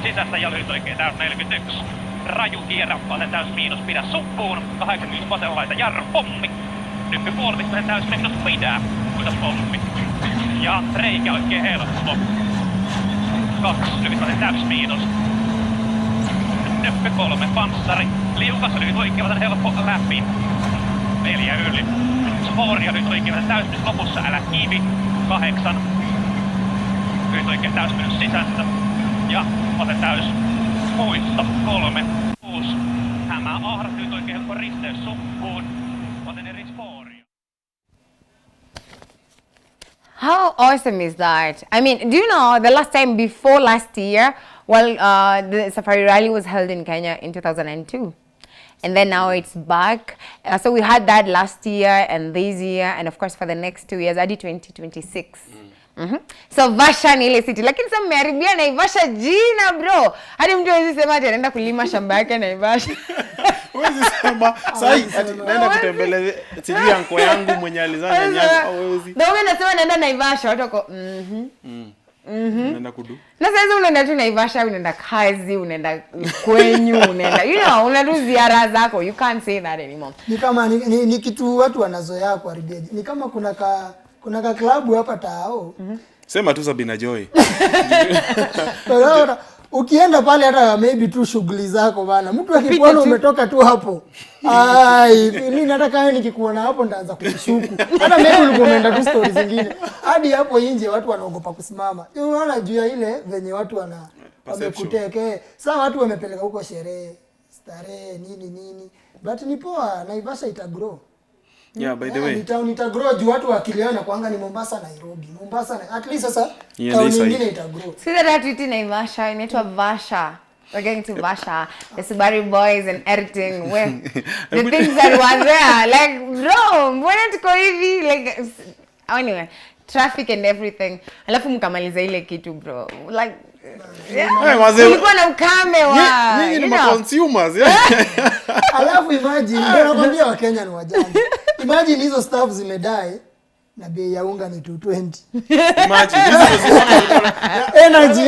Sisästä ja lyhyt oikein täys 41. Raju kierrä, oten täys miinus, pidä sukkuun. 81 vasemmalaita jarru, pommi. Nyppy puolivista täys miinus, pidä. Kuita pommi. Ja reikä oikein helppo. 2, lyhyt oten täys miinus. Nyppy 3, panssari. Liukas lyhyt oikein helppo läpi. 4 yli. Spooria lyhyt oikein täysmys lopussa, älä kivi. 8. Lyhyt oikein täysmys sisästä. Ja ote täys muista. 3, 6. Tämä ahdas lyhyt oikein helppo risteys sukkuun. Oten eri spooria. How awesome is that? I mean, do you know the last time before last year, well, the Safari Rally was held in Kenya in 2002. and then now it's back. So we had that last year and this year, and of course for the next 2 years, hadi 2026. So Vasha ni ile city, lakini sasa mmeharibia Naivasha jina bro. Hadi mtu hawezi sema ati anaenda kulima shamba yake Naivasha. Huwezi sema sasa naenda kutembelea sijui anko yangu mwenye alizana nyango hawezi. Ndio wewe unasema naenda Naivasha, watu wako Unaenda kudu. Na sasa unaenda tu Naivasha, unaenda kazi, unaenda kwenyu, unaenda unaenda ziara zako. You can't say that anymore. Ni kama ni kitu watu wanazoea kuharibia. Ni kama kuna ka klabu hapa Tao. Sema tu Sabina Joy. Ukienda pale hata maybe tu shughuli zako bana. Mtu akikuona umetoka tu hapo. Mimi nataka wewe nikikuona hapo ndaanza kukushuku. Hata maybe ulikuwa umeenda tu stories zingine. Hadi hapo nje watu wanaogopa kusimama. Unaona juu ya ile venye watu wamekuteke. Sasa watu wamepeleka huko sherehe, starehe, nini. But ni poa, Naivasha itagrow. Yeah, by the way. Itagrow juu watu wakiliana kwanga ni Mombasa, Nairobi. Mombasa, at least sasa town nyingine itagrow. See that tweet in Naivasha, inaitwa Vasha. We're going to Vasha. The Subaru boys and editing. Where the things that were there, like bro, mbona tuko hivi, like anyway, traffic and everything. Alafu mkamaliza ile kitu bro. Like ulikuwa na ukame wa nyinyi ni consumers. Alafu imagine, ndio nakwambia Wakenya ni wajanja. Imagine hizo stuff zimedai na bei ya unga ni 220. Imagine energy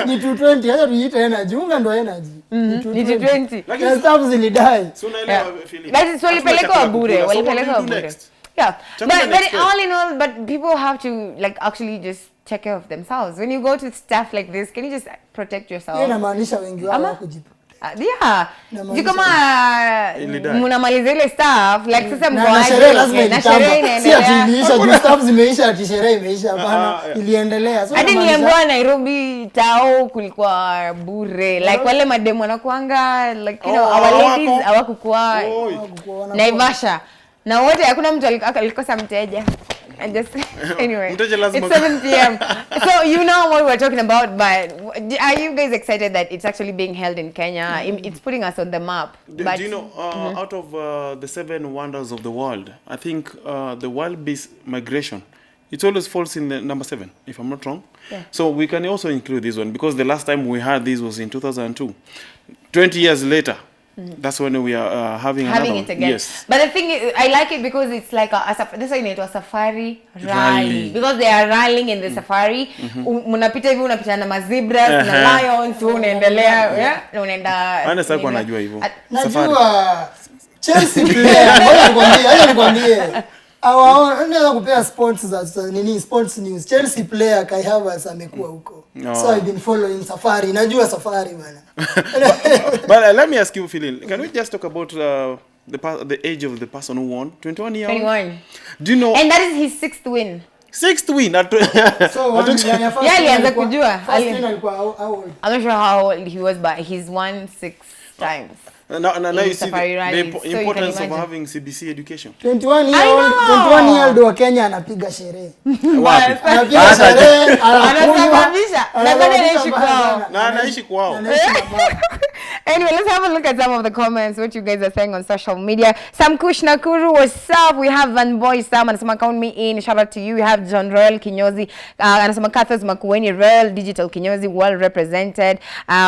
ni 220. Acha tuiite energy. Unga ndo energy. Ni 220. Lakini stuff zilidai. So unaelewa feeling. That is walipeleka bure. Yeah. But all in all, but people have to like actually just take care of themselves. When you go to stuff like this, can you just protect yourself? Yeye inamaanisha wengi wao wakujipa. Yeah. Kama mnamaliza ile stuff like sasa mgoaje na sherehe inaendelea. Si atiisha juu stuff zimeisha ati sherehe imeisha hapana iliendelea. So hadi niambiwa Nairobi Tao kulikuwa bure. Like wale mademo wanakuanga like our ladies hawakukuwa Naivasha. Na wote hakuna mtu alikosa mteja. And just anyway, it's 7 p.m. So you know what we're talking about, but are you guys excited that it's actually being held in Kenya? It's putting us on the map. Do you know, out of the 7 wonders of the world, I think the wild beast migration, it always falls in the number 7, if I'm not wrong. Yeah. So we can also include this one, because the last time we had this was in 2002. 20 years later, that's when we are having it again. Yes. But the thing is, I like it because it's like this one it was safari rally. Because they are rallying in the safari. Unapita hivi unapita na mazebras na lions unaendelea unaenda. Ana sasa kwa najua hivyo. Najua Chelsea player. Ngoja nikwambie. Naweza kupea sports sports news. Chelsea player Kai Havertz amekuwa huko. So I've been following safari. Najua safari bana. But let me ask you, Philin, can we just talk about the age of the person who won? 21 years. 21. Do you know? And that is his 6th win. 6th win. So alianza kujua. How old? I'm not sure how old he was, but he's won 6 times. Now you see the importance of having CBC education. 21 year old wa Kenya anapiga sherehe. Wapi? Anapiga sherehe, anasababisha. Na anaishi kwao. Anyway, let's have a look at some of the comments, what you guys are saying on social media. Sam Kush Nakuru, what's up? We have Van Boy Sam, anasema count me in. Shout out to you. We have John Royal Kinyozi, anasema Kathos Makueni, Royal Digital Kinyozi, well represented.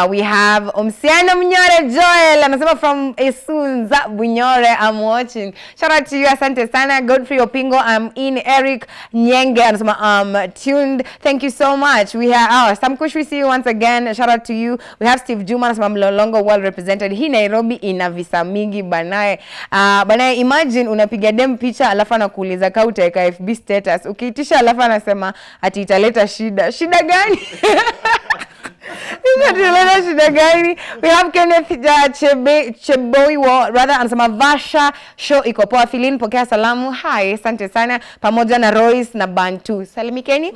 We have Omsiano Mnyore Joel, anasema from Esunza Bunyore, I'm watching. Shout out to you, asante sana. Godfrey Opingo, I'm in. Eric Nyenge, anasema tuned. Thank you so much. We have Sam Kush, we see you once again. Shout out to you. We have Steve Juma, anasema Mlolongo, well represented. Hii Nairobi ina visa mingi banaye. Banaye imagine unapiga dem picha alafu anakuuliza ka utaweka FB status. Ukiitisha alafu anasema ati italeta shida. Shida gani? Shida gani? We have Kenneth Cheboi rather anasema Vasha show iko poa. Philin pokea salamu. Hi, asante sana. Pamoja na Royce na Bantu. Salimikeni.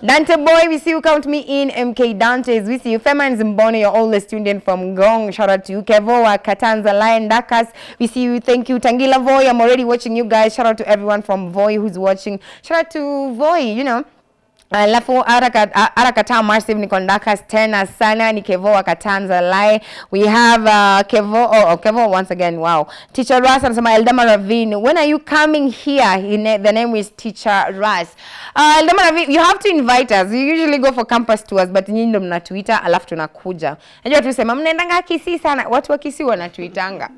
Dante Boy, we see you, count me in. MK Dantes, we see you. Feman Zimbone, you're always tuned in from Gong. Shout out to you. Kevo wa Katanza Lion Dakas, we see you. Thank you. Tangila Voy, I'm already watching you guys. Shout out to everyone from Voy who's watching. Shout out to Voy, you know. Alafu Arakata Marsive ni Kondakas tena sana ni Kevo wa Katanza Lai. We have Kevo once again. Wow. Teacher Ras anasema Eldama Ravine. When are you coming here? The name is Teacher Ras. Eldama Ravine, you have to invite us. You usually go for campus tours, but nyinyi ndo mnatuita alafu tunakuja. Najua tusema mnaendanga Kisii sana. Watu wa Kisii wanatuitanga.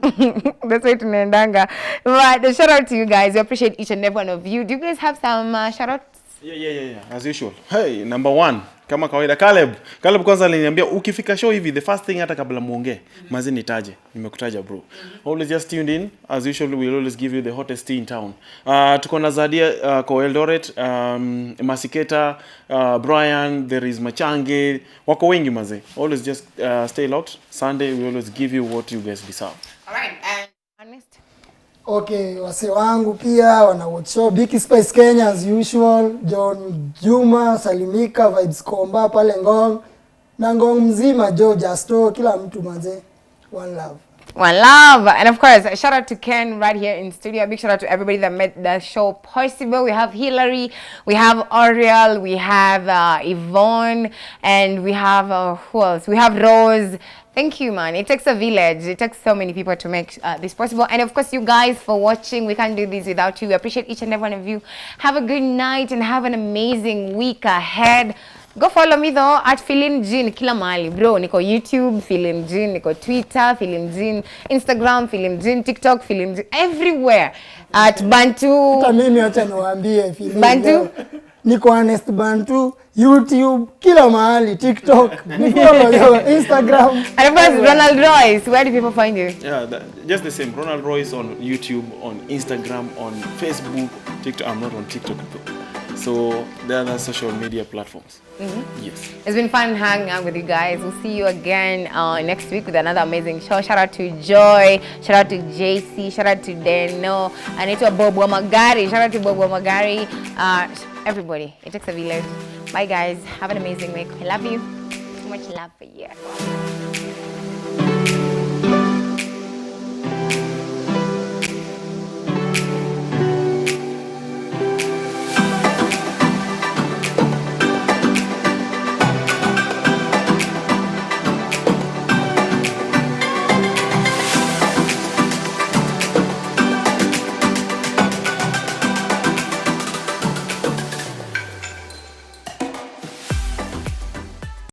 That's why tunaendanga. But shout out to you guys. We appreciate each and every one of you. Do you guys have some shout out? Yeah. As usual. Hey, number 1. Kama kawaida Caleb kwanza aliniambia ukifika show hivi the first thing hata kabla muongee mazi nitaje. Nimekutaja bro. Always just tuned in. As usual we'll always give you the hottest tea in town. Tuko na Zadia kwa Eldoret, Masiketa, Brian, there is Machange. Wako wengi mazi. Always just stay locked. Sunday we always give you what you guys deserve. All right. And honest. Okay, wase wangu pia wana watch show Big Spice Kenya as usual, John Juma, Salimika, Vibes Komba pale Ngong, na Ngong mzima Joe Justo, kila mtu manze. One love. One love. And of course, shout out to Ken right here in studio. Big shout out to everybody that made the show possible. We have Hillary, we have Ariel, we have Yvonne, and we have, who else? We have Rose. Thank you, man. It takes a village. It takes so many people to make this possible. And of course, you guys for watching. We can't do this without you. We appreciate each and every one of you. Have a good night and have an amazing week ahead. Go follow me though at Feeling Jean kila mahali bro. Niko YouTube Feeling Jean, niko Twitter Feeling Jean, Instagram Feeling Jean, TikTok Feeling Jean, everywhere at Bantu. Hata mimi acha niwaambie Feeling Bantu. Niko Honest Bantu, YouTube, kila mahali, TikTok, Instagram. And of course, Ronald Royce, where do people find you? Yeah, just the same. Ronald Royce on YouTube, on Instagram, on Facebook, TikTok. I'm not on TikTok though. So there are social media platforms. Yes. It's been fun hanging out with you guys. We'll see you again next week with another amazing show. Shout out to Joy. Shout out to JC. Shout out to Deno. And it's Bob Magari. Shout out to Bob Magari. Everybody. It takes a village. Bye guys. Have an amazing week. I love you. Too much love for you.